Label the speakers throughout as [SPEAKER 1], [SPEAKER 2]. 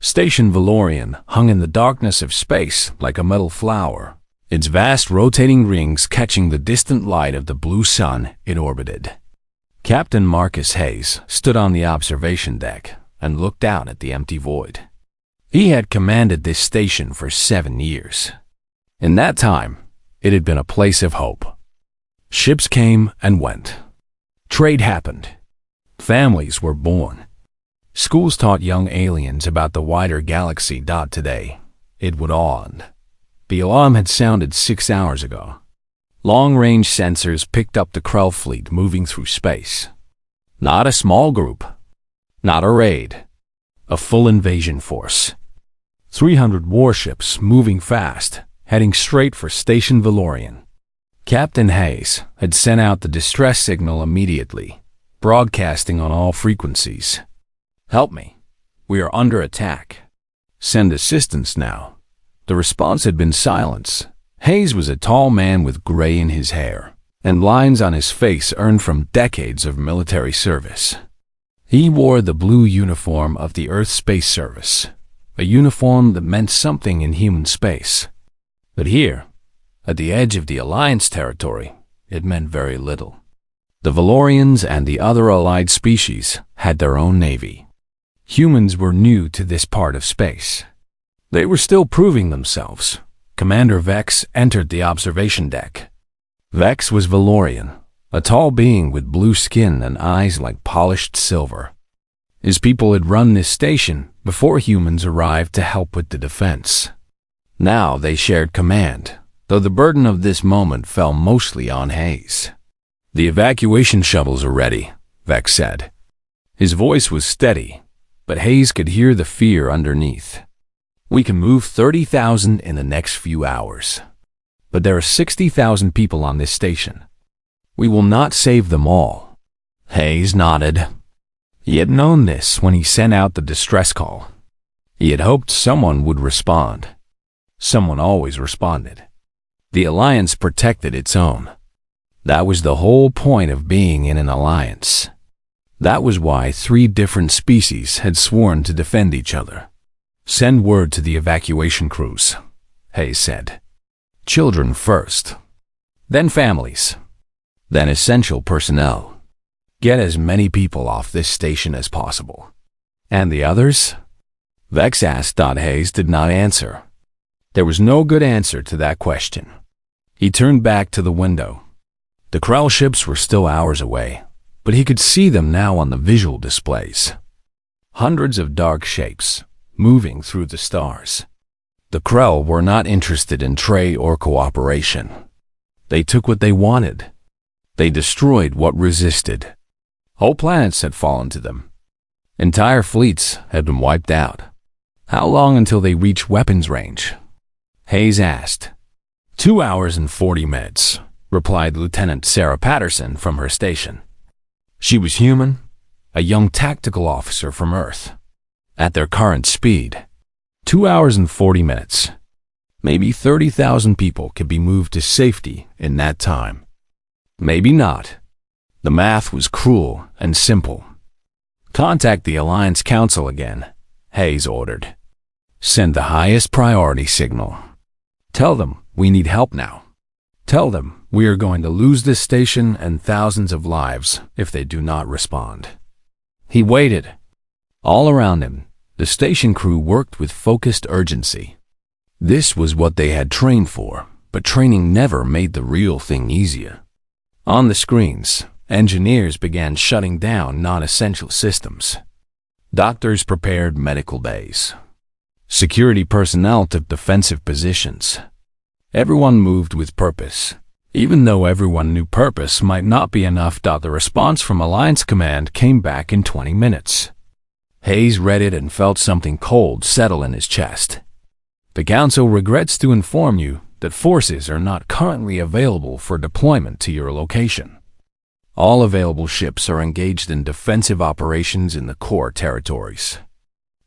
[SPEAKER 1] Station Valorian hung in the darkness of space like a metal flower, its vast rotating rings catching the distant light of the blue sun it orbited. Captain Marcus Hayes stood on the observation deck and looked out at the empty void. He had commanded this station for 7 years. In that time, it had been a place of hope. Ships came and went. Trade happened. Families were born. Schools taught young aliens about the wider galaxy. Today, it would end. The alarm had sounded 6 hours ago. Long-range sensors picked up the Krell fleet moving through space. Not a small group. Not a raid. A full invasion force. 300 warships moving fast, heading straight for Station Valorian. Captain Hayes had sent out the distress signal immediately, broadcasting on all frequencies. "Help me. We are under attack. Send assistance now." The response had been silence. Hayes was a tall man with gray in his hair, and lines on his face earned from decades of military service. He wore the blue uniform of the Earth Space Service, a uniform that meant something in human space. But here, at the edge of the Alliance territory, it meant very little. The Valorians and the other allied species had their own navy. Humans were new to this part of space. They were still proving themselves. Commander Vex entered the observation deck. Vex was Valorian, a tall being with blue skin and eyes like polished silver. His people had run this station before humans arrived to help with the defense. Now they shared command, though the burden of this moment fell mostly on Hayes. "The evacuation shovels are ready," Vex said. His voice was steady, but Hayes could hear the fear underneath. "We can move 30,000 in the next few hours. But there are 60,000 people on this station. We will not save them all." Hayes nodded. He had known this when he sent out the distress call. He had hoped someone would respond. Someone always responded. The Alliance protected its own. That was the whole point of being in an alliance. That was why 3 different species had sworn to defend each other. "Send word to the evacuation crews," Hayes said. "Children first. Then families. Then essential personnel. Get as many people off this station as possible." "And the others?" Vex asked. Hayes did not answer. There was no good answer to that question. He turned back to the window. The Krell ships were still hours away, but he could see them now on the visual displays. Hundreds of dark shapes, moving through the stars. The Krell were not interested in trade or cooperation. They took what they wanted. They destroyed what resisted. Whole planets had fallen to them. Entire fleets had been wiped out. "How long until they reach weapons range?" Hayes asked. 2 hours and 40 minutes, replied Lieutenant Sarah Patterson from her station. She was human, a young tactical officer from Earth. At their current speed, 2 hours and 40 minutes. Maybe 30,000 people could be moved to safety in that time. Maybe not. The math was cruel and simple. "Contact the Alliance Council again," Hayes ordered. "Send the highest priority signal. Tell them we need help now. Tell them we are going to lose this station and thousands of lives if they do not respond." He waited. All around him, the station crew worked with focused urgency. This was what they had trained for, but training never made the real thing easier. On the screens, engineers began shutting down non-essential systems. Doctors prepared medical bays. Security personnel took defensive positions. Everyone moved with purpose. Even though everyone knew purpose might not be enough, the response from Alliance Command came back in 20 minutes. Hayes read it and felt something cold settle in his chest. "The Council regrets to inform you that forces are not currently available for deployment to your location. All available ships are engaged in defensive operations in the core territories.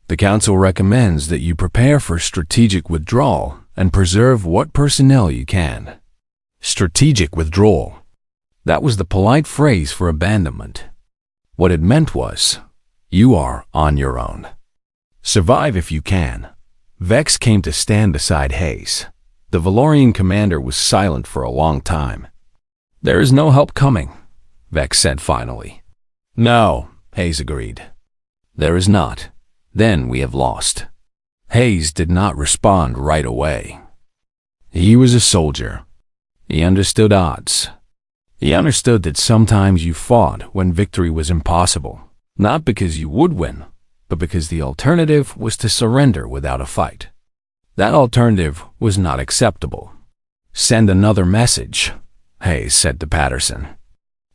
[SPEAKER 1] The Council recommends that you prepare for strategic withdrawal and preserve what personnel you can." Strategic withdrawal. That was the polite phrase for abandonment. What it meant was, you are on your own. Survive if you can. Vex came to stand beside Hayes. The Valorian commander was silent for a long time. There is no help coming, Vex said finally. No, Hayes agreed. There is not. Then we have lost. Hayes did not respond right away. He was a soldier. He understood odds. He understood that sometimes you fought when victory was impossible, not because you would win, but because the alternative was to surrender without a fight. That alternative was not acceptable. Send another message, Hayes said to Patterson.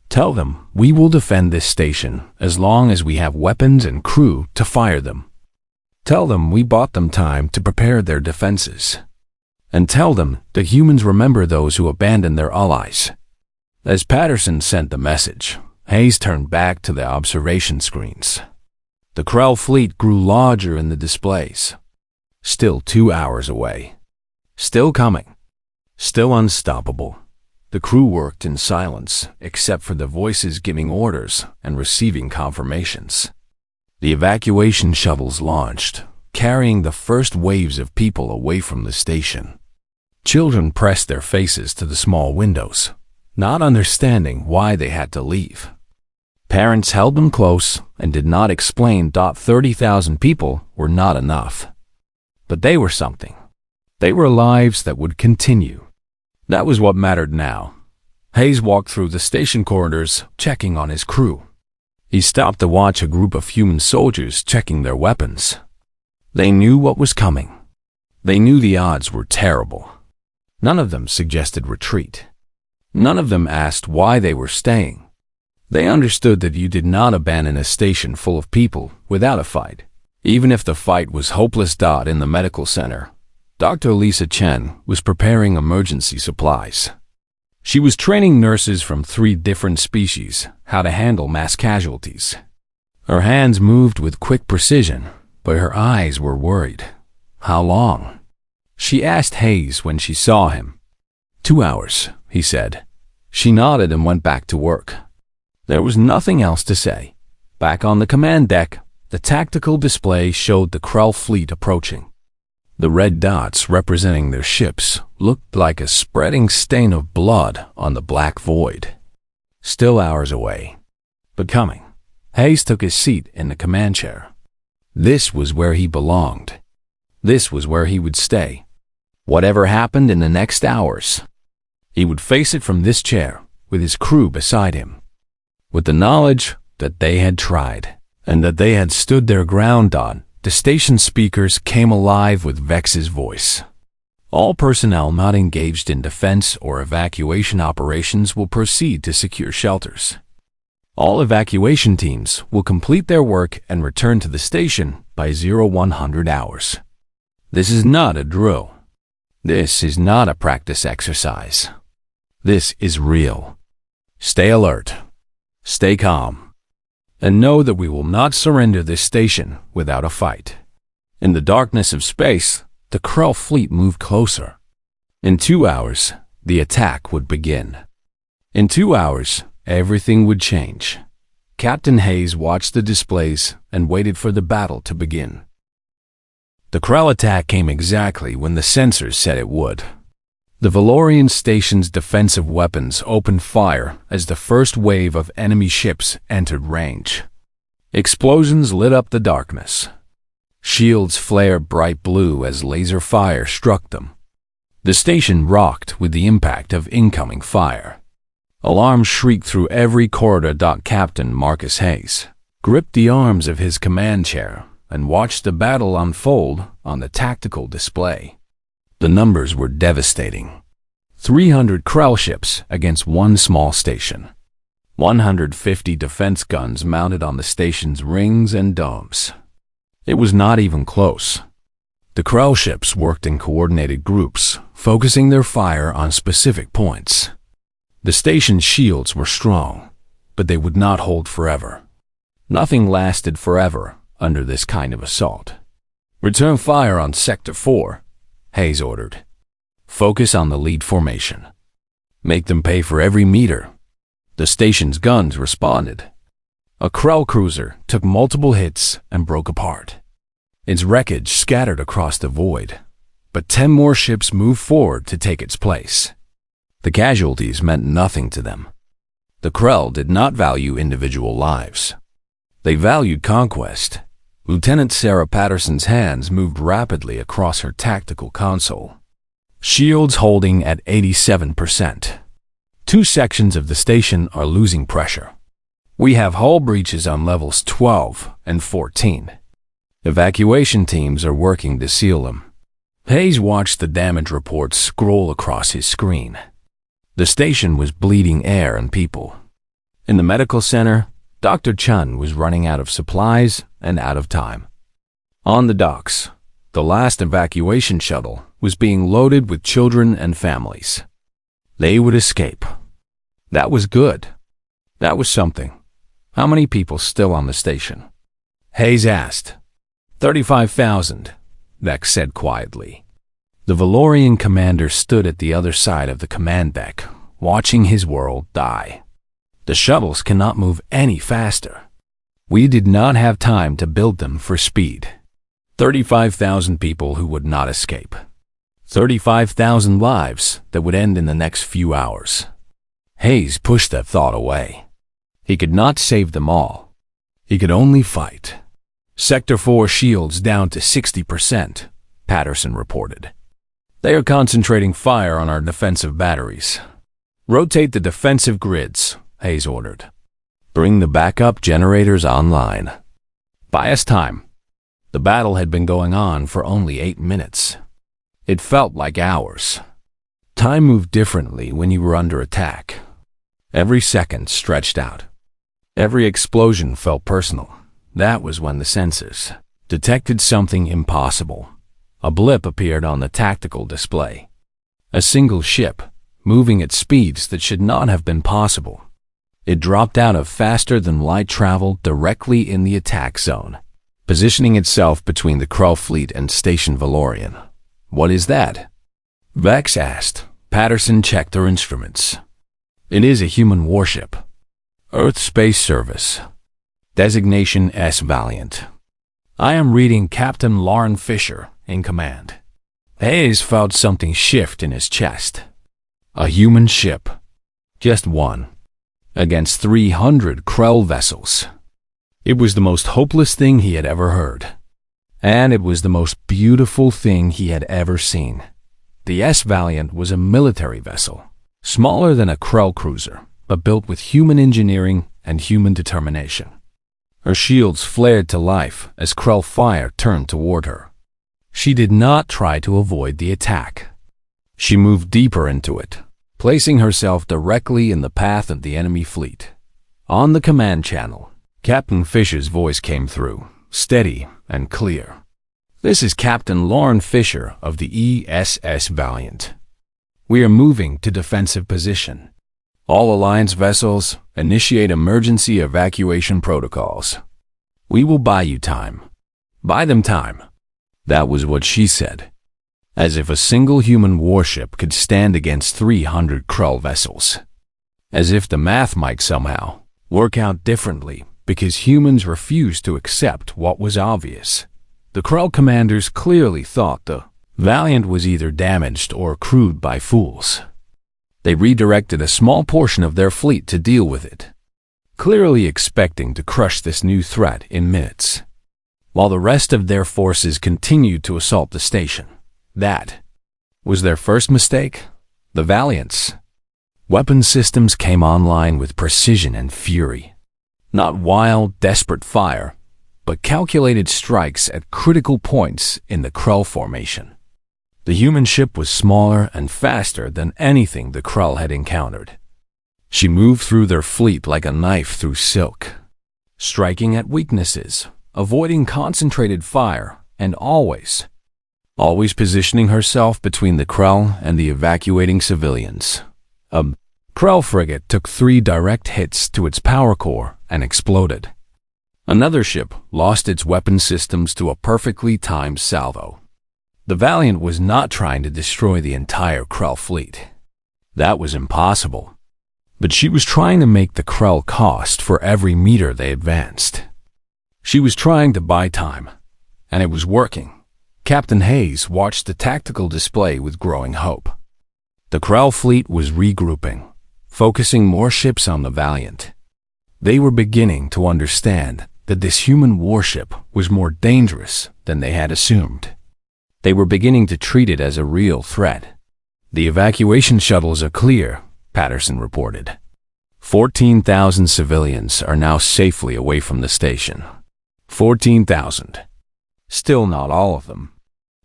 [SPEAKER 1] Tell them we will defend this station as long as we have weapons and crew to fire them. Tell them we bought them time to prepare their defenses. And tell them that humans remember those who abandon their allies. As Patterson sent the message, Hayes turned back to the observation screens. The Krell fleet grew larger in the displays. Still 2 hours away. Still coming. Still unstoppable. The crew worked in silence, except for the voices giving orders and receiving confirmations. The evacuation shuttles launched, carrying the first waves of people away from the station. Children pressed their faces to the small windows, not understanding why they had to leave. Parents held them close and did not explain 30,000 people were not enough. But they were something. They were lives that would continue. That was what mattered now. Hayes walked through the station corridors, checking on his crew. He stopped to watch a group of human soldiers checking their weapons. They knew what was coming. They knew the odds were terrible. None of them suggested retreat. None of them asked why they were staying. They understood that you did not abandon a station full of people without a fight, even if the fight was hopeless. In the medical center, Dr. Lisa Chen was preparing emergency supplies. She was training nurses from 3 different species how to handle mass casualties. Her hands moved with quick precision, but her eyes were worried. How long? She asked Hayes when she saw him. 2 hours, he said. She nodded and went back to work. There was nothing else to say. Back on the command deck, the tactical display showed the Krell fleet approaching. The red dots representing their ships looked like a spreading stain of blood on the black void. Still hours away, but coming. Hayes took his seat in the command chair. This was where he belonged. This was where he would stay. Whatever happened in the next hours, he would face it from this chair with his crew beside him, with the knowledge that they had tried and that they had stood their ground. The station speakers came alive with Vex's voice. All personnel not engaged in defense or evacuation operations will proceed to secure shelters. All evacuation teams will complete their work and return to the station by 0100 hours. This is not a drill. This is not a practice exercise. This is real. Stay alert. Stay calm. And know that we will not surrender this station without a fight. In the darkness of space, the Krell fleet moved closer. In 2 hours, the attack would begin. In 2 hours, everything would change. Captain Hayes watched the displays and waited for the battle to begin. The Krell attack came exactly when the sensors said it would. The Valorian station's defensive weapons opened fire as the first wave of enemy ships entered range. Explosions lit up the darkness. Shields flared bright blue as laser fire struck them. The station rocked with the impact of incoming fire. Alarms shrieked through every corridor. Captain Marcus Hayes gripped the arms of his command chair and watched the battle unfold on the tactical display. The numbers were devastating. 300 Krell ships against 1 small station. 150 defense guns mounted on the station's rings and domes. It was not even close. The Krell ships worked in coordinated groups, focusing their fire on specific points. The station's shields were strong, but they would not hold forever. Nothing lasted forever under this kind of assault. Return fire on Sector 4. Hayes ordered. Focus on the lead formation. Make them pay for every meter. The station's guns responded. A Krell cruiser took multiple hits and broke apart. Its wreckage scattered across the void, but 10 more ships moved forward to take its place. The casualties meant nothing to them. The Krell did not value individual lives. They valued conquest. Lieutenant Sarah Patterson's hands moved rapidly across her tactical console. Shields holding at 87%. 2 sections of the station are losing pressure. We have hull breaches on levels 12 and 14. Evacuation teams are working to seal them. Hayes watched the damage reports scroll across his screen. The station was bleeding air and people. In the medical center, Dr. Chun was running out of supplies and out of time. On the docks, the last evacuation shuttle was being loaded with children and families. They would escape. That was good. That was something. How many people still on the station? Hayes asked. 35,000, Vex said quietly. The Valorian commander stood at the other side of the command deck, watching his world die. The shuttles cannot move any faster. We did not have time to build them for speed. 35,000 people who would not escape. 35,000 lives that would end in the next few hours. Hayes pushed that thought away. He could not save them all. He could only fight. Sector 4 shields down to 60%, Patterson reported. They are concentrating fire on our defensive batteries. Rotate the defensive grids, Hayes ordered. Bring the backup generators online. Buy us time. The battle had been going on for only 8 minutes. It felt like hours. Time moved differently when you were under attack. Every second stretched out. Every explosion felt personal. That was when the sensors detected something impossible. A blip appeared on the tactical display. A single ship, moving at speeds that should not have been possible. It dropped out of faster-than-light travel directly in the attack zone, positioning itself between the Krell fleet and Station Valorian. What is that? Vex asked. Patterson checked their instruments. It is a human warship. Earth Space Service. Designation S Valiant. I am reading Captain Lauren Fisher in command. Hayes felt something shift in his chest. A human ship. Just one. Against 300 Krell vessels. It was the most hopeless thing he had ever heard. And it was the most beautiful thing he had ever seen. The S Valiant was a military vessel, smaller than a Krell cruiser, but built with human engineering and human determination. Her shields flared to life as Krell fire turned toward her. She did not try to avoid the attack. She moved deeper into it, placing herself directly in the path of the enemy fleet. On the command channel, Captain Fisher's voice came through, steady and clear. This is Captain Lauren Fisher of the ESS Valiant. We are moving to defensive position. All Alliance vessels initiate emergency evacuation protocols. We will buy you time. Buy them time. That was what she said. As if a single human warship could stand against 300 Krell vessels. As if the math might somehow work out differently because humans refused to accept what was obvious. The Krell commanders clearly thought the Valiant was either damaged or crewed by fools. They redirected a small portion of their fleet to deal with it, clearly expecting to crush this new threat in minutes, while the rest of their forces continued to assault the station. That was their first mistake. The Valiant's weapon systems came online with precision and fury. Not wild, desperate fire, but calculated strikes at critical points in the Krell formation. The human ship was smaller and faster than anything the Krell had encountered. She moved through their fleet like a knife through silk, striking at weaknesses, avoiding concentrated fire, and always positioning herself between the Krell and the evacuating civilians. A Krell frigate took 3 direct hits to its power core and exploded. Another ship lost its weapon systems to a perfectly timed salvo. The Valiant was not trying to destroy the entire Krell fleet. That was impossible. But she was trying to make the Krell cost for every meter they advanced. She was trying to buy time. And it was working. Captain Hayes watched the tactical display with growing hope. The Krell fleet was regrouping, focusing more ships on the Valiant. They were beginning to understand that this human warship was more dangerous than they had assumed. They were beginning to treat it as a real threat. "The evacuation shuttles are clear," Patterson reported. 14,000 civilians are now safely away from the station. 14,000. Still not all of them.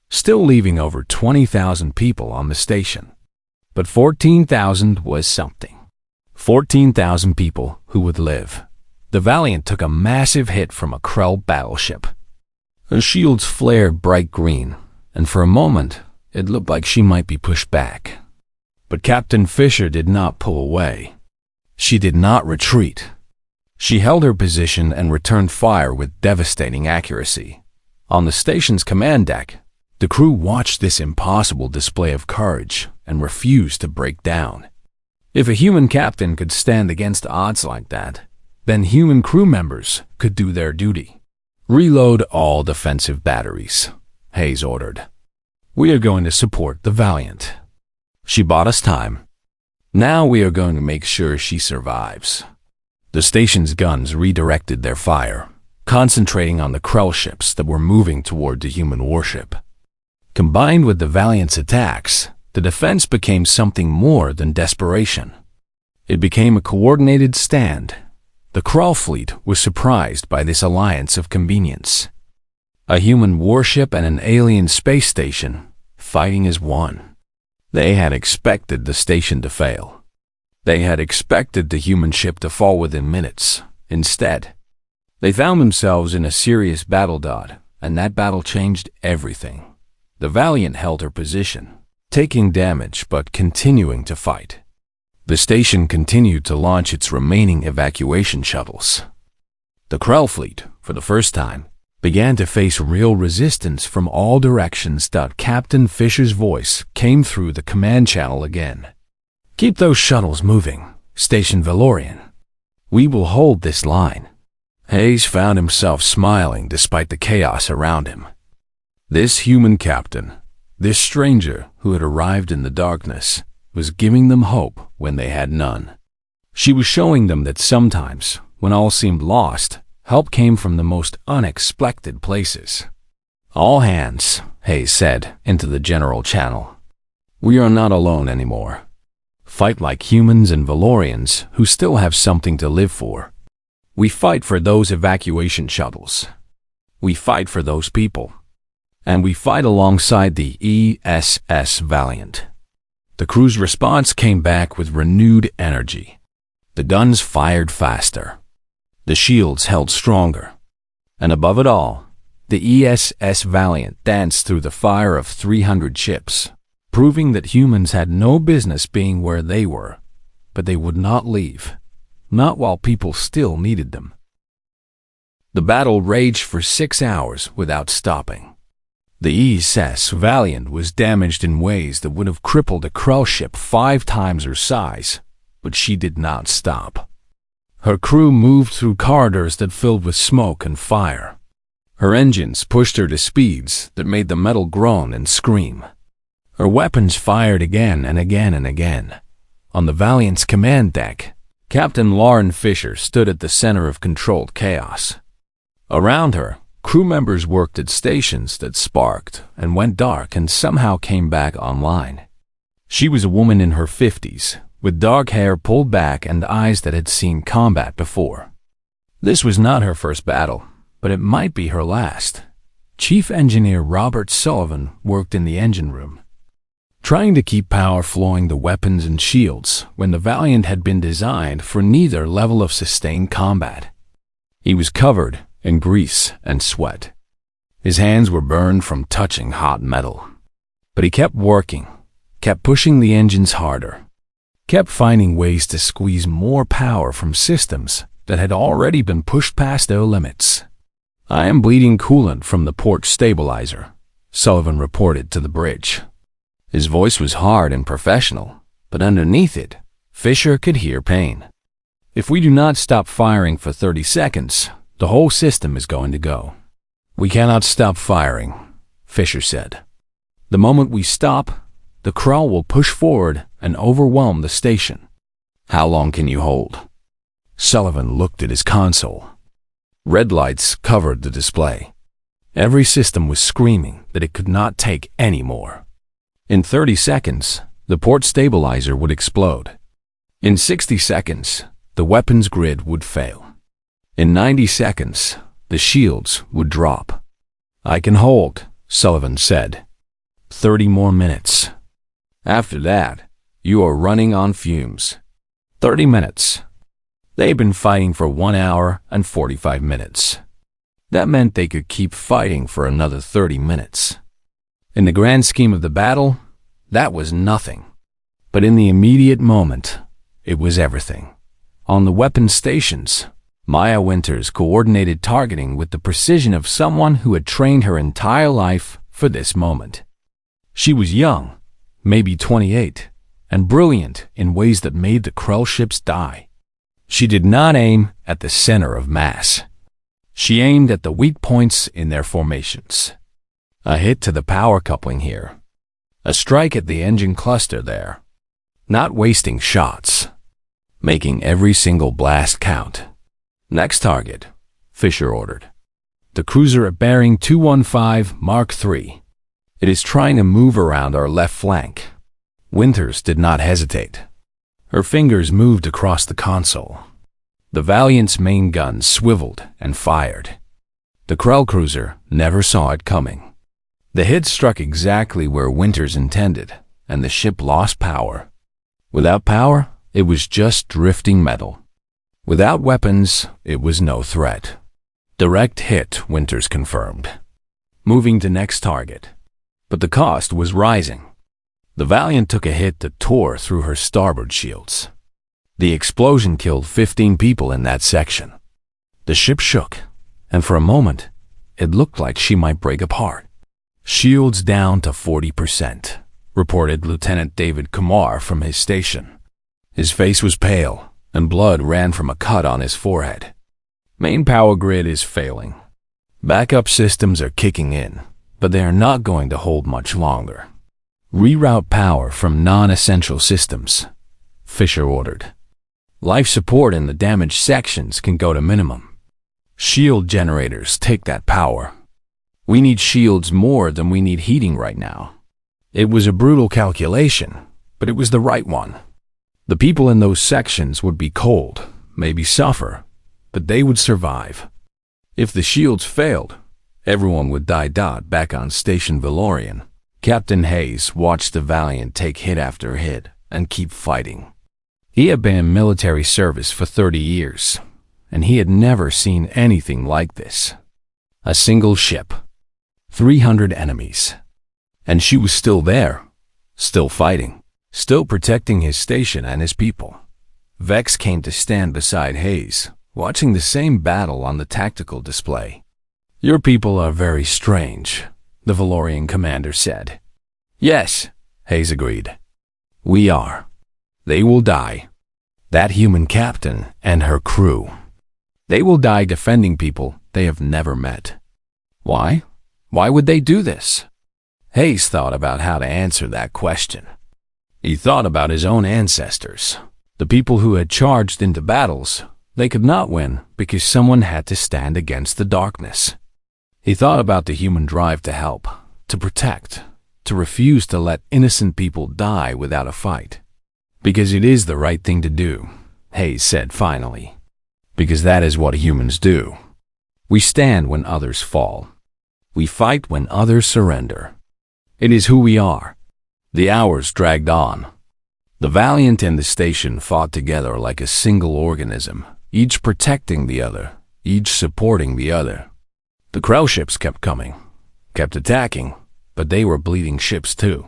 [SPEAKER 1] Still leaving over 20,000 people on the station. But 14,000 was something. 14,000 people who would live. The Valiant took a massive hit from a Krell battleship. Her shields flared bright green, and for a moment, it looked like she might be pushed back. But Captain Fisher did not pull away. She did not retreat. She held her position and returned fire with devastating accuracy. On the station's command deck, the crew watched this impossible display of courage and refused to break down. If a human captain could stand against odds like that, then human crew members could do their duty. "Reload all defensive batteries," Hayes ordered. "We are going to support the Valiant. She bought us time. Now we are going to make sure she survives." The station's guns redirected their fire, concentrating on the Krell ships that were moving toward the human warship. Combined with the Valiant's attacks, the defense became something more than desperation. It became a coordinated stand. The Krell fleet was surprised by this alliance of convenience. A human warship and an alien space station fighting as one. They had expected the station to fail. They had expected the human ship to fall within minutes. Instead, they found themselves in a serious battle, and that battle changed everything. The Valiant held her position, taking damage but continuing to fight. The station continued to launch its remaining evacuation shuttles. The Krell fleet, for the first time, began to face real resistance from all directions. Captain Fisher's voice came through the command channel again. "Keep those shuttles moving, Station Valorian. We will hold this line." Hayes found himself smiling despite the chaos around him. This human captain, this stranger who had arrived in the darkness, was giving them hope when they had none. She was showing them that sometimes, when all seemed lost, help came from the most unexpected places. "All hands," Hayes said into the general channel. "We are not alone anymore. Fight like humans and Valorians who still have something to live for. We fight for those evacuation shuttles. We fight for those people. And we fight alongside the ESS Valiant." The crew's response came back with renewed energy. The guns fired faster. The shields held stronger. And above it all, the ESS Valiant danced through the fire of 300 ships, proving that humans had no business being where they were, but they would not leave, not while people still needed them. The battle raged for 6 hours without stopping. The ESS Valiant was damaged in ways that would have crippled a Krell ship 5 times her size, but she did not stop. Her crew moved through corridors that filled with smoke and fire. Her engines pushed her to speeds that made the metal groan and scream. Her weapons fired again and again and again. On the Valiant's command deck, Captain Lauren Fisher stood at the center of controlled chaos. Around her, crew members worked at stations that sparked and went dark and somehow came back online. She was a woman in her 50s, with dark hair pulled back and eyes that had seen combat before. This was not her first battle, but it might be her last. Chief Engineer Robert Sullivan worked in the engine room, trying to keep power flowing to weapons and shields when the Valiant had been designed for neither level of sustained combat. He was covered in grease and sweat. His hands were burned from touching hot metal. But he kept working, kept pushing the engines harder, kept finding ways to squeeze more power from systems that had already been pushed past their limits. "I am bleeding coolant from the port stabilizer," Sullivan reported to the bridge. His voice was hard and professional, but underneath it, Fisher could hear pain. "If we do not stop firing for 30 seconds, the whole system is going to go." "We cannot stop firing," Fisher said. "The moment we stop, the Krell will push forward and overwhelm the station." "How long can you hold?" Sullivan looked at his console. Red lights covered the display. Every system was screaming that it could not take any more. In 30 seconds, the port stabilizer would explode. In 60 seconds, the weapons grid would fail. In 90 seconds, the shields would drop. "I can hold," Sullivan said. 30 more minutes. After that, you are running on fumes. 30 minutes. They'd been fighting for 1 hour and 45 minutes. That meant they could keep fighting for another 30 minutes. In the grand scheme of the battle, that was nothing. But in the immediate moment, it was everything. On the weapons stations, Maya Winters coordinated targeting with the precision of someone who had trained her entire life for this moment. She was young, maybe 28, and brilliant in ways that made the Krell ships die. She did not aim at the center of mass. She aimed at the weak points in their formations. A hit to the power coupling here. A strike at the engine cluster there. Not wasting shots. Making every single blast count. "Next target," Fisher ordered. "The cruiser at bearing 215 Mark III. It is trying to move around our left flank." Winters did not hesitate. Her fingers moved across the console. The Valiant's main gun swiveled and fired. The Krell cruiser never saw it coming. The hit struck exactly where Winters intended, and the ship lost power. Without power, it was just drifting metal. Without weapons, it was no threat. Direct hit, Winters confirmed. Moving to next target. But the cost was rising. The Valiant took a hit that tore through her starboard shields. The explosion killed 15 people in that section. The ship shook, and for a moment, it looked like she might break apart. "Shields down to 40%, reported Lieutenant David Kumar from his station. His face was pale, and blood ran from a cut on his forehead. "Main power grid is failing. Backup systems are kicking in, but they are not going to hold much longer. Reroute power from non-essential systems," Fisher ordered. "Life support in the damaged sections can go to minimum. Shield generators take that power. We need shields more than we need heating right now." It was a brutal calculation, but it was the right one. The people in those sections would be cold, maybe suffer, but they would survive. If the shields failed, everyone would die. Back on Station Valorian, Captain Hayes watched the Valiant take hit after hit and keep fighting. He had been in military service for 30 years, and he had never seen anything like this. A single ship, 300 enemies, and she was still there, still fighting, still protecting his station and his people. Vex came to stand beside Hayes, watching the same battle on the tactical display. "Your people are very strange," the Valorian commander said. "Yes," Hayes agreed. "We are. They will die. That human captain and her crew. They will die defending people they have never met." "Why? Why would they do this?" Hayes thought about how to answer that question. He thought about his own ancestors, the people who had charged into battles they could not win because someone had to stand against the darkness. He thought about the human drive to help, to protect, to refuse to let innocent people die without a fight. "Because it is the right thing to do," Hayes said finally. "Because that is what humans do. We stand when others fall. We fight when others surrender. It is who we are." The hours dragged on. The Valiant and the station fought together like a single organism, each protecting the other, each supporting the other. The Krell ships kept coming, kept attacking, but they were bleeding ships too.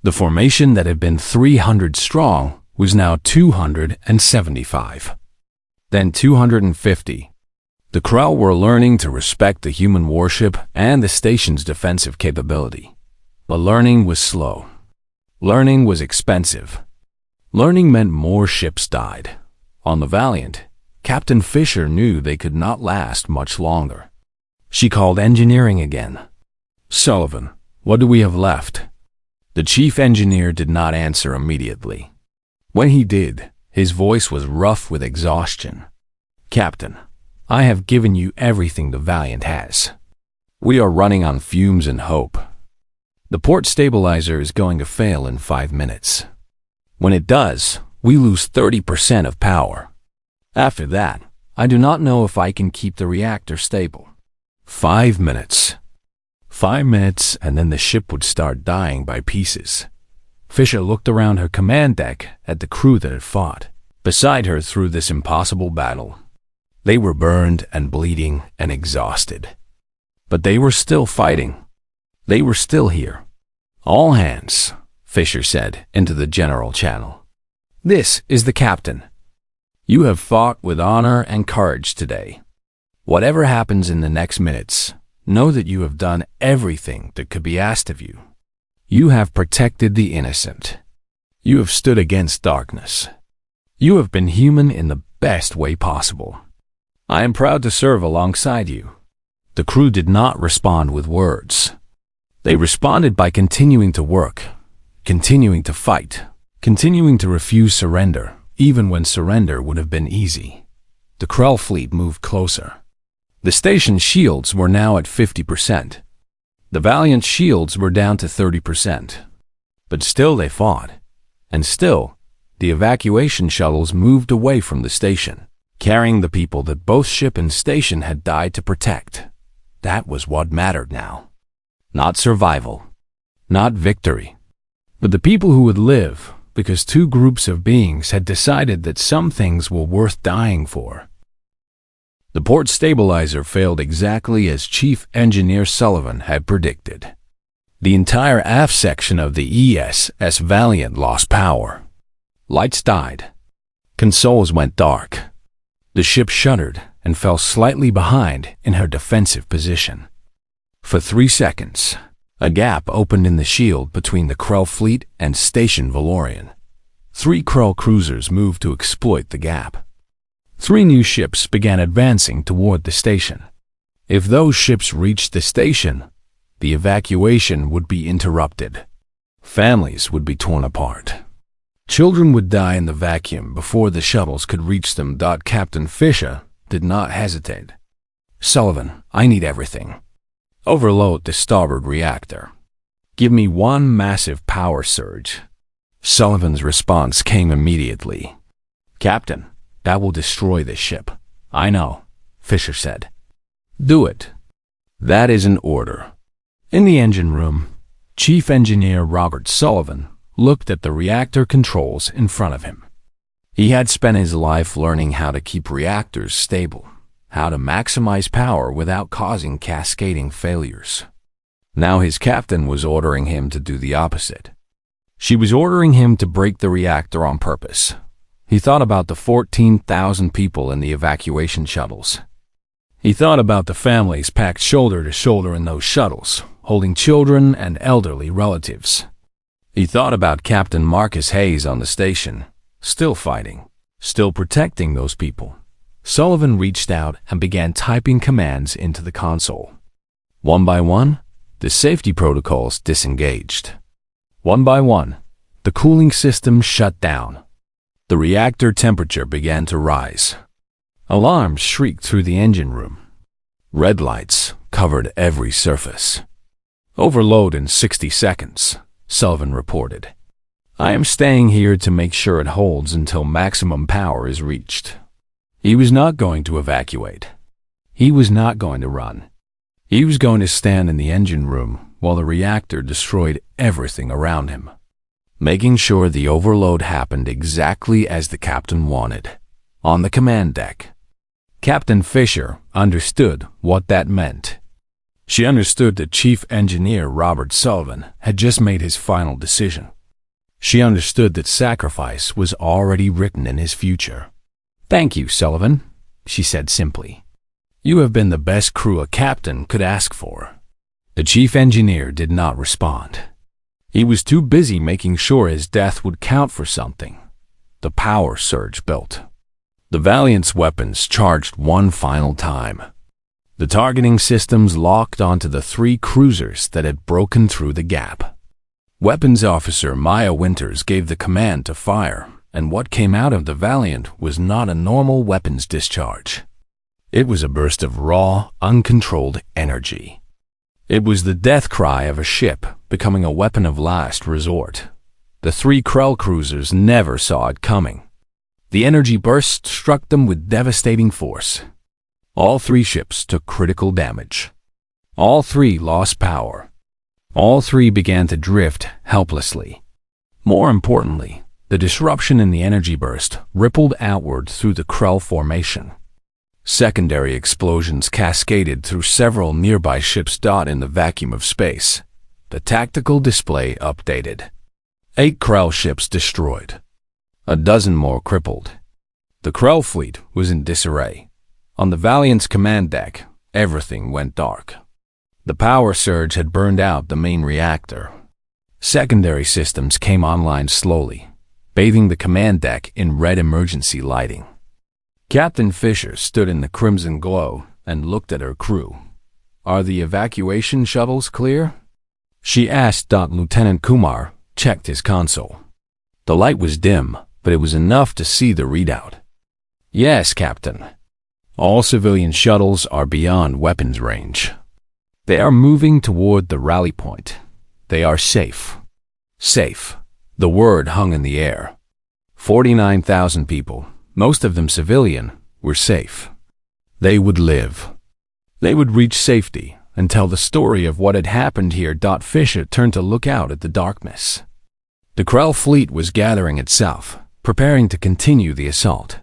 [SPEAKER 1] The formation that had been 300 strong was now 275. Then 250. The Krell were learning to respect the human warship and the station's defensive capability. But learning was slow. Learning was expensive. Learning meant more ships died. On the Valiant, Captain Fisher knew they could not last much longer. She called engineering again. Sullivan, what do we have left? The chief engineer did not answer immediately. When he did, his voice was rough with exhaustion. Captain, I have given you everything the Valiant has. We are running on fumes and hope. The port stabilizer is going to fail in 5 minutes. When it does, we lose 30% of power. After that, I do not know if I can keep the reactor stable. 5 minutes. 5 minutes, and then the ship would start dying by pieces. Fisher looked around her command deck at the crew that had fought beside her through this impossible battle. They were burned and bleeding and exhausted. But they were still fighting. They were still here. All hands, Fisher said into the general channel. This is the captain. You have fought with honor and courage today. Whatever happens in the next minutes, know that you have done everything that could be asked of you. You have protected the innocent. You have stood against darkness. You have been human in the best way possible. I am proud to serve alongside you. The crew did not respond with words. They responded by continuing to work, continuing to fight, continuing to refuse surrender, even when surrender would have been easy. The Krell fleet moved closer. The station shields were now at 50%. The Valiant shields were down to 30%. But still they fought. And still, the evacuation shuttles moved away from the station, carrying the people that both ship and station had died to protect. That was what mattered now. Not survival. Not victory. But the people who would live, because two groups of beings had decided that some things were worth dying for. The port stabilizer failed exactly as Chief Engineer Sullivan had predicted. The entire aft section of the ESS Valiant lost power. Lights died. Consoles went dark. The ship shuddered and fell slightly behind in her defensive position. For 3 seconds, a gap opened in the shield between the Krell fleet and Station Valorian. 3 Krell cruisers moved to exploit the gap. 3 new ships began advancing toward the station. If those ships reached the station, the evacuation would be interrupted. Families would be torn apart. Children would die in the vacuum before the shuttles could reach them. Captain Fisher did not hesitate. Sullivan, I need everything. Overload the starboard reactor. Give me one massive power surge. Sullivan's response came immediately. Captain, that will destroy the ship. I know, Fisher said. Do it. That is an order. In the engine room, Chief Engineer Robert Sullivan looked at the reactor controls in front of him. He had spent his life learning how to keep reactors stable, how to maximize power without causing cascading failures. Now his captain was ordering him to do the opposite. She was ordering him to break the reactor on purpose. He thought about the 14,000 people in the evacuation shuttles. He thought about the families packed shoulder to shoulder in those shuttles, holding children and elderly relatives. He thought about Captain Marcus Hayes on the station, still fighting, still protecting those people. Sullivan reached out and began typing commands into the console. One by one, the safety protocols disengaged. One by one, the cooling system shut down. The reactor temperature began to rise. Alarms shrieked through the engine room. Red lights covered every surface. Overload in 60 seconds, Sullivan reported. I am staying here to make sure it holds until maximum power is reached. He was not going to evacuate. He was not going to run. He was going to stand in the engine room while the reactor destroyed everything around him, making sure the overload happened exactly as the captain wanted, on the command deck. Captain Fisher understood what that meant. She understood that Chief Engineer Robert Sullivan had just made his final decision. She understood that sacrifice was already written in his future. Thank you, Sullivan, she said simply. You have been the best crew a captain could ask for. The chief engineer did not respond. He was too busy making sure his death would count for something. The power surge built. The Valiant's weapons charged one final time. The targeting systems locked onto the 3 cruisers that had broken through the gap. Weapons Officer Maya Winters gave the command to fire, and what came out of the Valiant was not a normal weapons discharge. It was a burst of raw, uncontrolled energy. It was the death cry of a ship becoming a weapon of last resort. The 3 Krell cruisers never saw it coming. The energy burst struck them with devastating force. All 3 ships took critical damage. All 3 lost power. All 3 began to drift helplessly. More importantly, the disruption in the energy burst rippled outward through the Krell formation. Secondary explosions cascaded through several nearby ships in the vacuum of space. The tactical display updated. 8 Krell ships destroyed. A dozen more crippled. The Krell fleet was in disarray. On the Valiant's command deck, everything went dark. The power surge had burned out the main reactor. Secondary systems came online slowly, bathing the command deck in red emergency lighting. Captain Fisher stood in the crimson glow and looked at her crew. "Are the evacuation shuttles clear?" she asked. Lieutenant Kumar checked his console. The light was dim, but it was enough to see the readout. "Yes, Captain. All civilian shuttles are beyond weapons range. They are moving toward the rally point. They are safe." Safe. The word hung in the air. 49,000 people, most of them civilian, were safe. They would live. They would reach safety and tell the story of what had happened here. Fisher turned to look out at the darkness. The Krell fleet was gathering itself, preparing to continue the assault.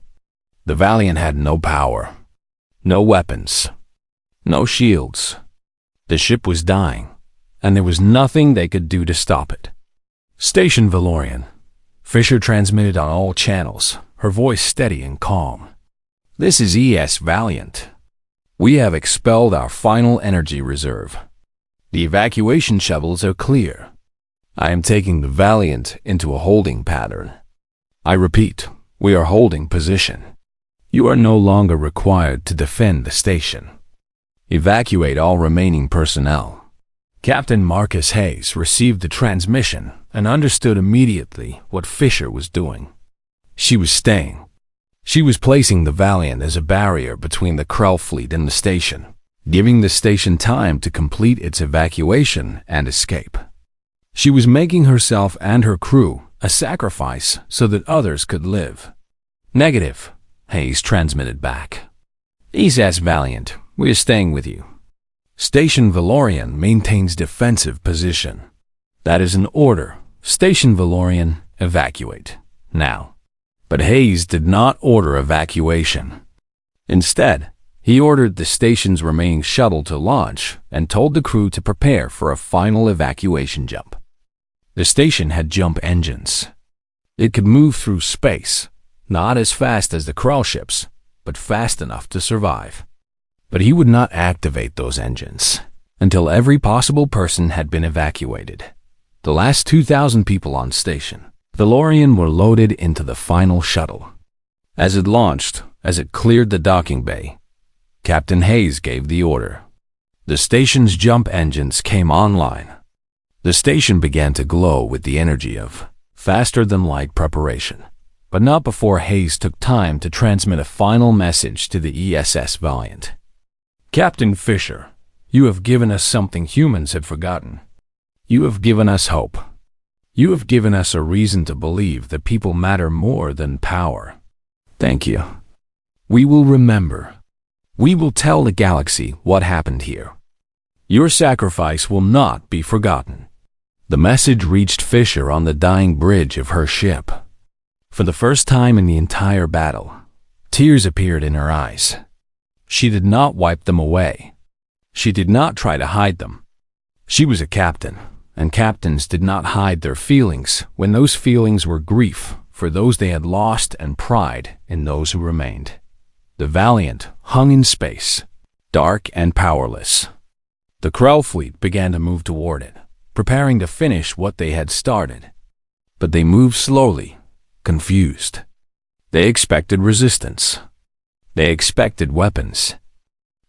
[SPEAKER 1] The Valiant had no power, no weapons, no shields. The ship was dying, and there was nothing they could do to stop it. "Station Valorian." Fisher transmitted on all channels, her voice steady and calm. "This is ES Valiant. We have expelled our final energy reserve. The evacuation shovels are clear. I am taking the Valiant into a holding pattern. I repeat, we are holding position. You are no longer required to defend the station. Evacuate all remaining personnel." Captain Marcus Hayes received the transmission and understood immediately what Fisher was doing. She was staying. She was placing the Valiant as a barrier between the Krell fleet and the station, giving the station time to complete its evacuation and escape. She was making herself and her crew a sacrifice so that others could live. "Negative," Hayes transmitted back. "ES Valiant, we are staying with you. Station Valorian maintains defensive position." "That is an order. Station Valorian, evacuate. Now." But Hayes did not order evacuation. Instead, he ordered the station's remaining shuttle to launch and told the crew to prepare for a final evacuation jump. The station had jump engines. It could move through space, not as fast as the Krell ships, but fast enough to survive. But he would not activate those engines until every possible person had been evacuated. The last 2,000 people on station, Valorian, were loaded into the final shuttle. As it launched, as it cleared the docking bay, Captain Hayes gave the order. The station's jump engines came online. The station began to glow with the energy of faster-than-light preparation, but not before Hayes took time to transmit a final message to the ESS Valiant. "Captain Fisher, you have given us something humans had forgotten. You have given us hope. You have given us a reason to believe that people matter more than power. Thank you. We will remember. We will tell the galaxy what happened here. Your sacrifice will not be forgotten." The message reached Fisher on the dying bridge of her ship. For the first time in the entire battle, tears appeared in her eyes. She did not wipe them away. She did not try to hide them. She was a captain, and captains did not hide their feelings when those feelings were grief for those they had lost and pride in those who remained. The Valiant hung in space, dark and powerless. The Krell fleet began to move toward it, preparing to finish what they had started. But they moved slowly, confused. They expected resistance. They expected weapons.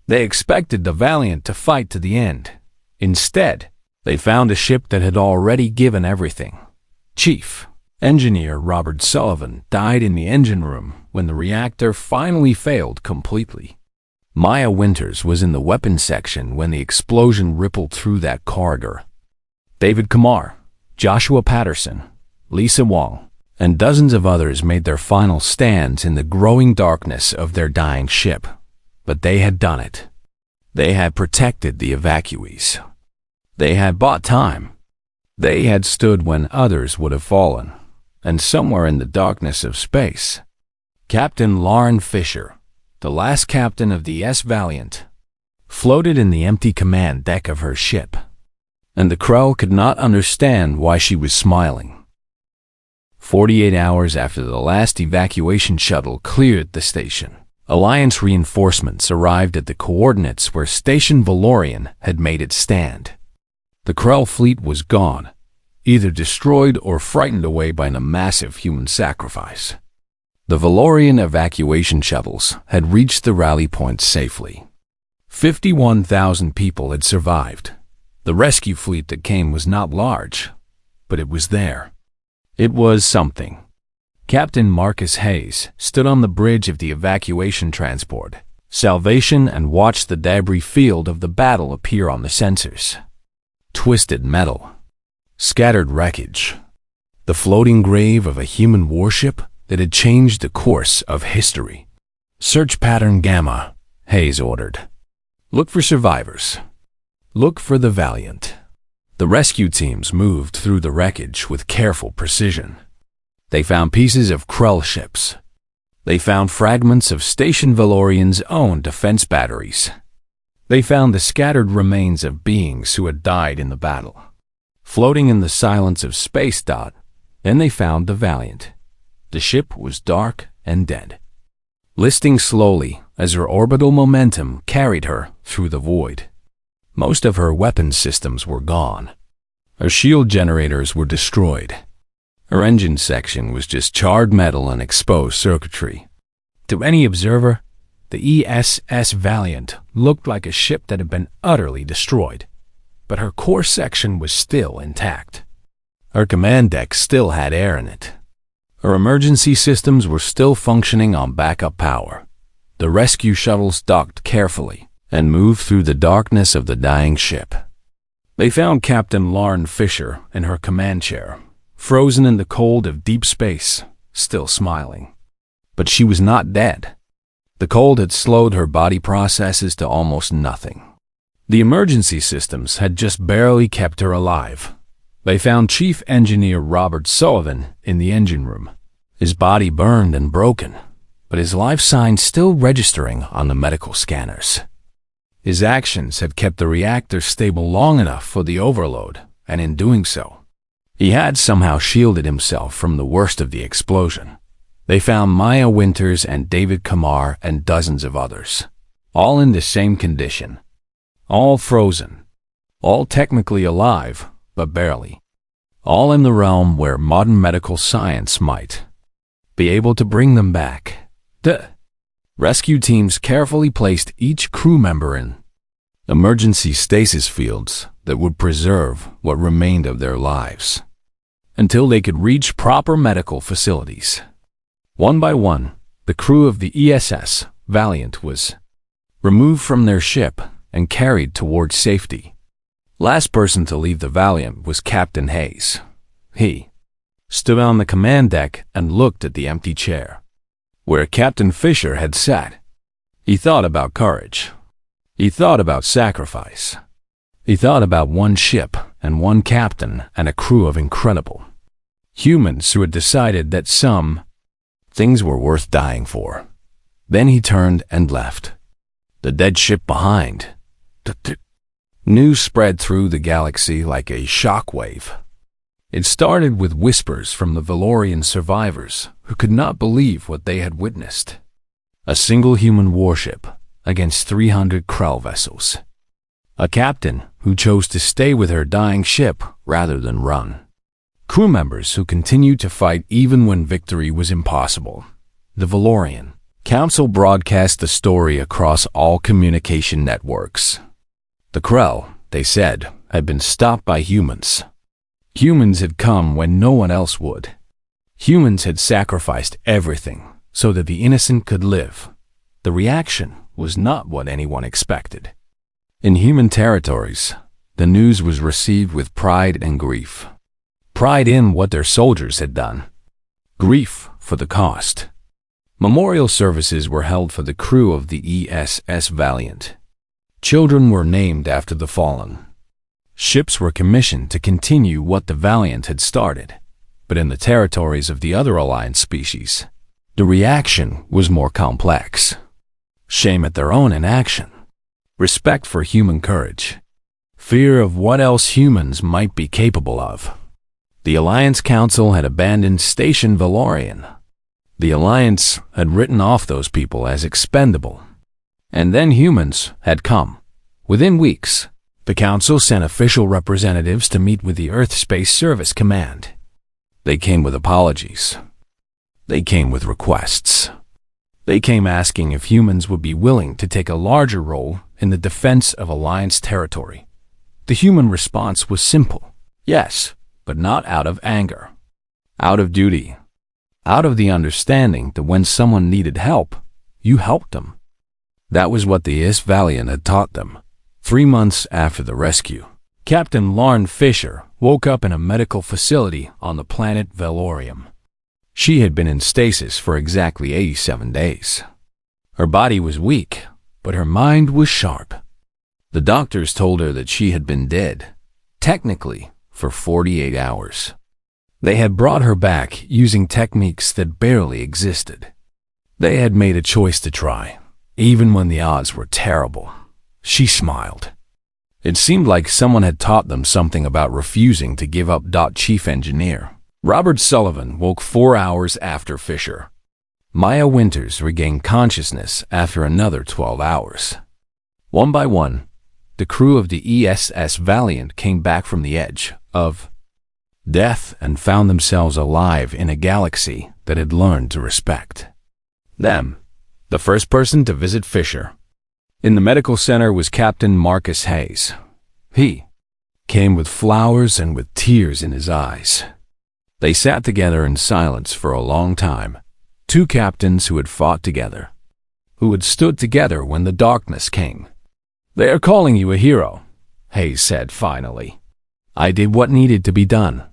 [SPEAKER 1] They expected the Valiant to fight to the end. Instead, they found a ship that had already given everything. Chief Engineer Robert Sullivan died in the engine room when the reactor finally failed completely. Maya Winters was in the weapons section when the explosion rippled through that corridor. David Kamar, Joshua Patterson, Lisa Wong, and dozens of others made their final stands in the growing darkness of their dying ship. But they had done it. They had protected the evacuees. They had bought time. They had stood when others would have fallen. And somewhere in the darkness of space, Captain Lauren Fisher, the last captain of the S Valiant, floated in the empty command deck of her ship. And the Krell could not understand why she was smiling. 48 hours after the last evacuation shuttle cleared the station, Alliance reinforcements arrived at the coordinates where Station Valorian had made its stand. The Krell fleet was gone, either destroyed or frightened away by a massive human sacrifice. The Valorian evacuation shuttles had reached the rally point safely. 51,000 people had survived. The rescue fleet that came was not large, but it was there. It was something. Captain Marcus Hayes stood on the bridge of the evacuation transport, Salvation, and watched the debris field of the battle appear on the sensors. Twisted metal. Scattered wreckage. The floating grave of a human warship that had changed the course of history. Search pattern Gamma, Hayes ordered. Look for survivors. Look for the Valiant. The rescue teams moved through the wreckage with careful precision. They found pieces of Krell ships. They found fragments of Station Valorian's own defense batteries. They found the scattered remains of beings who had died in the battle. Floating in the silence of space. Then they found the Valiant. The ship was dark and dead, listing slowly as her orbital momentum carried her through the void. Most of her weapons systems were gone. Her shield generators were destroyed. Her engine section was just charred metal and exposed circuitry. To any observer, the ESS Valiant looked like a ship that had been utterly destroyed, but her core section was still intact. Her command deck still had air in it. Her emergency systems were still functioning on backup power. The rescue shuttles docked carefully and moved through the darkness of the dying ship. They found Captain Lauren Fisher in her command chair, frozen in the cold of deep space, still smiling. But she was not dead. The cold had slowed her body processes to almost nothing. The emergency systems had just barely kept her alive. They found Chief Engineer Robert Sullivan in the engine room, his body burned and broken, but his life signs still registering on the medical scanners. His actions had kept the reactor stable long enough for the overload, and in doing so, he had somehow shielded himself from the worst of the explosion. They found Maya Winters and David Kamar and dozens of others, all in the same condition, all frozen, all technically alive, but barely, all in the realm where modern medical science might be able to bring them back. The rescue teams carefully placed each crew member in emergency stasis fields that would preserve what remained of their lives until they could reach proper medical facilities. One by one, the crew of the ESS Valiant was removed from their ship and carried towards safety. Last person to leave the Valiant was Captain Hayes. He stood on the command deck and looked at the empty chair where Captain Fisher had sat. He thought about courage. He thought about sacrifice. He thought about one ship and one captain and a crew of incredible humans who had decided that some things were worth dying for. Then he turned and left, the dead ship behind. News spread through the galaxy like a shockwave. It started with whispers from the Valorian survivors who could not believe what they had witnessed. A single human warship against 300 Krell vessels. A captain who chose to stay with her dying ship rather than run. Crew members who continued to fight even when victory was impossible. The Valorian Council broadcast the story across all communication networks. The Krell, they said, had been stopped by humans. Humans had come when no one else would. Humans had sacrificed everything so that the innocent could live. The reaction was not what anyone expected. In human territories, the news was received with pride and grief. Pride in what their soldiers had done. Grief for the cost. Memorial services were held for the crew of the ESS Valiant. Children were named after the fallen. Ships were commissioned to continue what the Valiant had started, but in the territories of the other Alliance species, the reaction was more complex. Shame at their own inaction. Respect for human courage. Fear of what else humans might be capable of. The Alliance Council had abandoned Station Valorian. The Alliance had written off those people as expendable. And then humans had come. Within weeks, the Council sent official representatives to meet with the Earth Space Service Command. They came with apologies. They came with requests. They came asking if humans would be willing to take a larger role in the defense of Alliance territory. The human response was simple. Yes, but not out of anger. Out of duty. Out of the understanding that when someone needed help, you helped them. That was what the ES Valiant had taught them. 3 months after the rescue, Captain Lauren Fisher woke up in a medical facility on the planet Valorium. She had been in stasis for exactly 87 days. Her body was weak, but her mind was sharp. The doctors told her that she had been dead, technically, for 48 hours. They had brought her back using techniques that barely existed. They had made a choice to try, even when the odds were terrible. She smiled. It seemed like someone had taught them something about refusing to give up. Chief Engineer Robert Sullivan woke 4 hours after Fisher. Maya Winters regained consciousness after another 12 hours. One by one, the crew of the ESS Valiant came back from the edge of death and found themselves alive in a galaxy that had learned to respect them. The first person to visit Fisher in the medical center was Captain Marcus Hayes. He came with flowers and with tears in his eyes. They sat together in silence for a long time, two captains who had fought together, who had stood together when the darkness came. "They are calling you a hero," Hayes said finally. "I did what needed to be done,"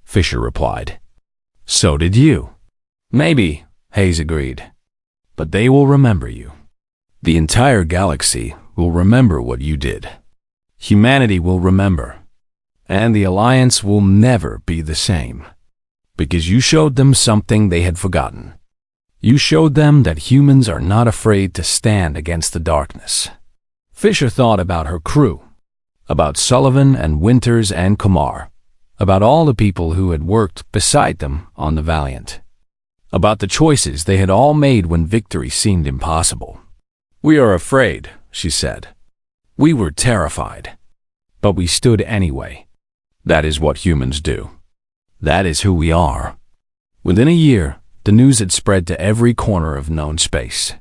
[SPEAKER 1] Fisher replied. "So did you." "Maybe," Hayes agreed. "But they will remember you. The entire galaxy will remember what you did. Humanity will remember. And the Alliance will never be the same. Because you showed them something they had forgotten. You showed them that humans are not afraid to stand against the darkness." Fisher thought about her crew, about Sullivan and Winters and Kumar, about all the people who had worked beside them on the Valiant, about the choices they had all made when victory seemed impossible. "We are afraid," she said. "We were terrified. But we stood anyway. That is what humans do. That is who we are." Within a year, the news had spread to every corner of known space.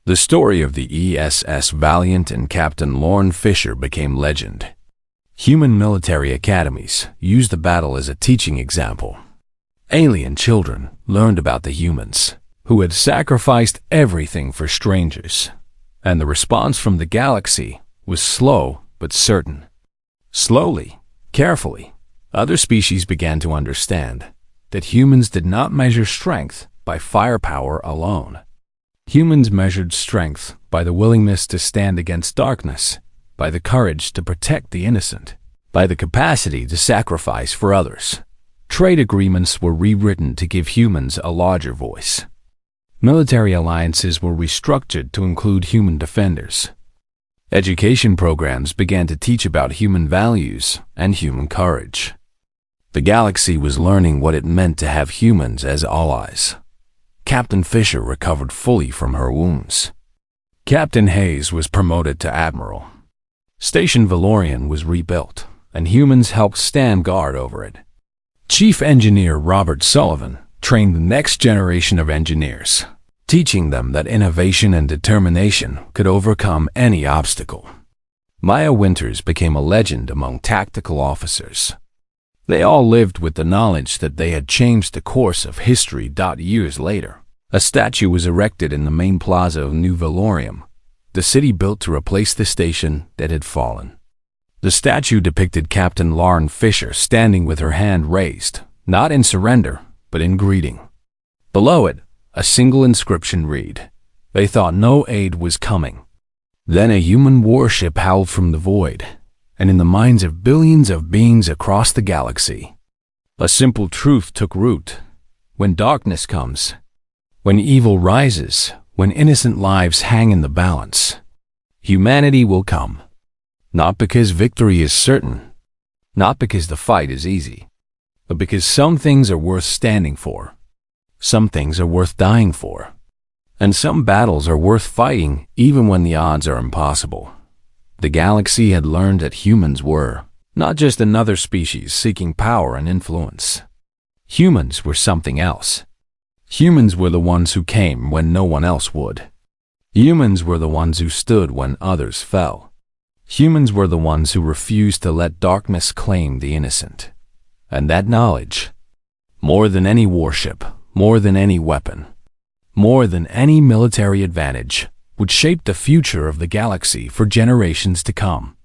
[SPEAKER 1] The story of the ESS Valiant and Captain Lauren Fisher became legend. Human military academies used the battle as a teaching example. Alien children learned about the humans, who had sacrificed everything for strangers. And the response from the galaxy was slow but certain. Slowly, carefully, other species began to understand that humans did not measure strength by firepower alone. Humans measured strength by the willingness to stand against darkness, by the courage to protect the innocent, by the capacity to sacrifice for others. Trade agreements were rewritten to give humans a larger voice. Military alliances were restructured to include human defenders. Education programs began to teach about human values and human courage. The galaxy was learning what it meant to have humans as allies. Captain Fisher recovered fully from her wounds. Captain Hayes was promoted to Admiral. Station Valorian was rebuilt, and humans helped stand guard over it. Chief Engineer Robert Sullivan trained the next generation of engineers. teaching them that innovation and determination could overcome any obstacle. Maya Winters became a legend among tactical officers. They all lived with the knowledge that they had changed the course of history. Years later, a statue was erected in the main plaza of New Valorium, the city built to replace the station that had fallen. The statue depicted Captain Lauren Fisher standing with her hand raised, not in surrender, but in greeting. Below it, a single inscription read, "They thought no aid was coming." Then a human warship howled from the void, and in the minds of billions of beings across the galaxy, a simple truth took root. When darkness comes, when evil rises, when innocent lives hang in the balance, humanity will come. Not because victory is certain, not because the fight is easy, but because some things are worth standing for, some things are worth dying for, and some battles are worth fighting even when the odds are impossible. The galaxy had learned that humans were not just another species seeking power and influence. Humans were something else. Humans were the ones who came when no one else would. Humans were the ones who stood when others fell. Humans were the ones who refused to let darkness claim the innocent. And that knowledge, more than any warship, more than any weapon, more than any military advantage, would shape the future of the galaxy for generations to come.